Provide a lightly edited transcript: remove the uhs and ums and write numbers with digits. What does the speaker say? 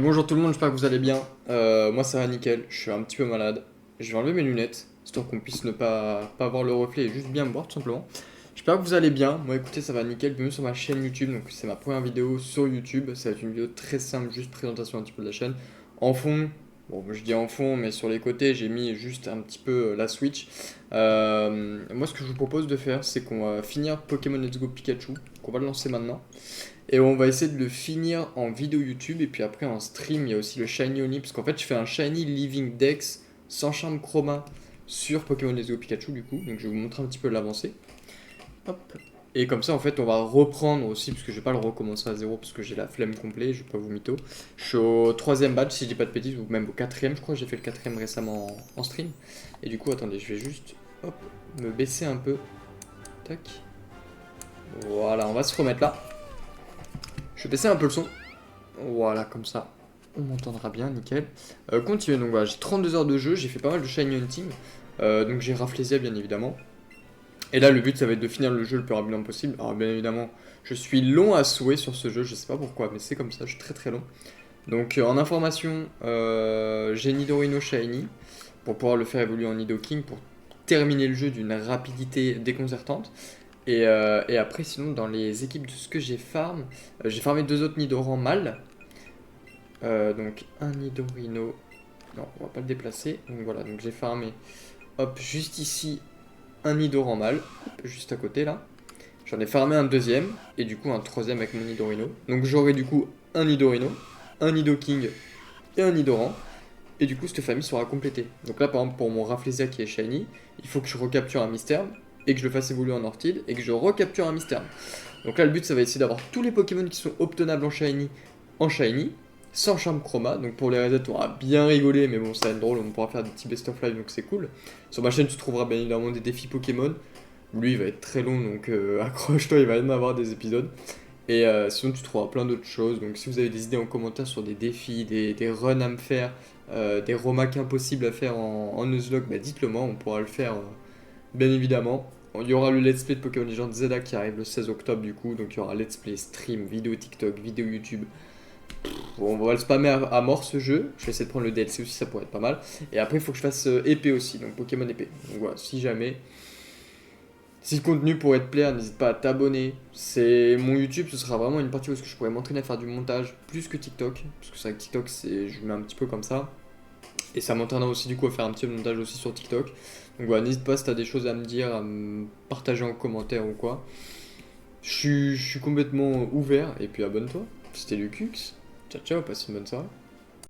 Bonjour tout le monde, j'espère que vous allez bien. Moi ça va nickel, je suis un petit peu malade. Je vais enlever mes lunettes, histoire qu'on puisse ne pas voir le reflet et juste bien me voir tout simplement. J'espère que vous allez bien. Moi écoutez, ça va nickel, bienvenue sur ma chaîne YouTube. Donc c'est ma première vidéo sur YouTube. Ça va être une vidéo très simple, juste présentation un petit peu de la chaîne. En fond, bon je dis en fond, mais sur les côtés j'ai mis juste un petit peu la Switch. Moi ce que je vous propose de faire, c'est qu'on va finir Pokémon Let's Go Pikachu, qu'on va le lancer maintenant. Et on va essayer de le finir en vidéo YouTube et puis après en stream, il y a aussi le Shiny Oni parce qu'en fait je fais un Shiny Living Dex sans charme chroma sur Pokémon Let's Go Pikachu du coup, donc je vais vous montrer un petit peu l'avancée. Hop. Et comme ça en fait on va reprendre aussi parce que je vais pas le recommencer à zéro parce que j'ai la flemme complète, je vais pas vous mytho. Je suis au troisième badge si je dis pas de bêtises ou même au quatrième, je crois que j'ai fait le quatrième récemment en stream. Et du coup attendez, je vais juste hop, me baisser un peu. Tac. Voilà, on va se remettre là. Je vais baisser un peu le son. Voilà, comme ça, on m'entendra bien, nickel. Continue, donc voilà, j'ai 32 heures de jeu, j'ai fait pas mal de shiny hunting, donc j'ai Rafflesia bien évidemment. Et là, le but, ça va être de finir le jeu le plus rapidement possible. Alors bien évidemment, je suis long à souhait sur ce jeu, je sais pas pourquoi, mais c'est comme ça, je suis très très long. Donc en information, j'ai Nidorino Shiny, pour pouvoir le faire évoluer en Nidoking, pour terminer le jeu d'une rapidité déconcertante. Et après, sinon, dans les équipes de ce que j'ai farmé deux autres Nidoran mâles. Donc un Nidorino. Non, on va pas le déplacer. Donc voilà, donc j'ai farmé. Hop, juste ici, un Nidoran mâle. Juste à côté là. J'en ai farmé un deuxième. Et du coup un troisième avec mon Nidorino. Donc j'aurai du coup un Nidorino, un Nidoking et un Nidoran. Et du coup cette famille sera complétée. Donc là par exemple pour mon Rafflesia qui est shiny, il faut que je recapture un Mystère. Et que je le fasse évoluer en Orchid. Et que je recapture un Mystère. Donc là le but ça va être essayer d'avoir tous les Pokémon qui sont obtenables en shiny, sans charme chroma. Donc pour les resets, on aura bien rigolé, mais bon, ça va être drôle, on pourra faire des petits best-of live, donc c'est cool. Sur ma chaîne, tu trouveras bien évidemment des défis Pokémon. Lui, il va être très long, donc accroche-toi, il va même avoir des épisodes. Et sinon, tu trouveras plein d'autres choses. Donc si vous avez des idées en commentaire sur des défis, des runs à me faire, des romacs impossibles à faire en Nuzlocke, bah dites-le moi, on pourra le faire bien évidemment. Il y aura le let's play de Pokémon Legends Zelda qui arrive le 16 octobre du coup, donc il y aura let's play, stream, vidéo TikTok, vidéo YouTube. Bon, on va le spammer à mort ce jeu. Je vais essayer de prendre le DLC aussi, ça pourrait être pas mal. Et après, il faut que je fasse épée aussi, donc Pokémon épée. Donc voilà, si jamais. Si le contenu pourrait te plaire, n'hésite pas à t'abonner. C'est mon YouTube, ce sera vraiment une partie où je pourrais m'entraîner à faire du montage plus que TikTok. Parce que c'est vrai que TikTok, je mets un petit peu comme ça. Et ça m'entraînera aussi du coup à faire un petit peu de montage aussi sur TikTok. Donc voilà, n'hésite pas si t'as des choses à me dire, à me partager en commentaire ou quoi. Je suis complètement ouvert et puis abonne-toi. C'était Lucux. Ciao ciao, passe une bonne soirée.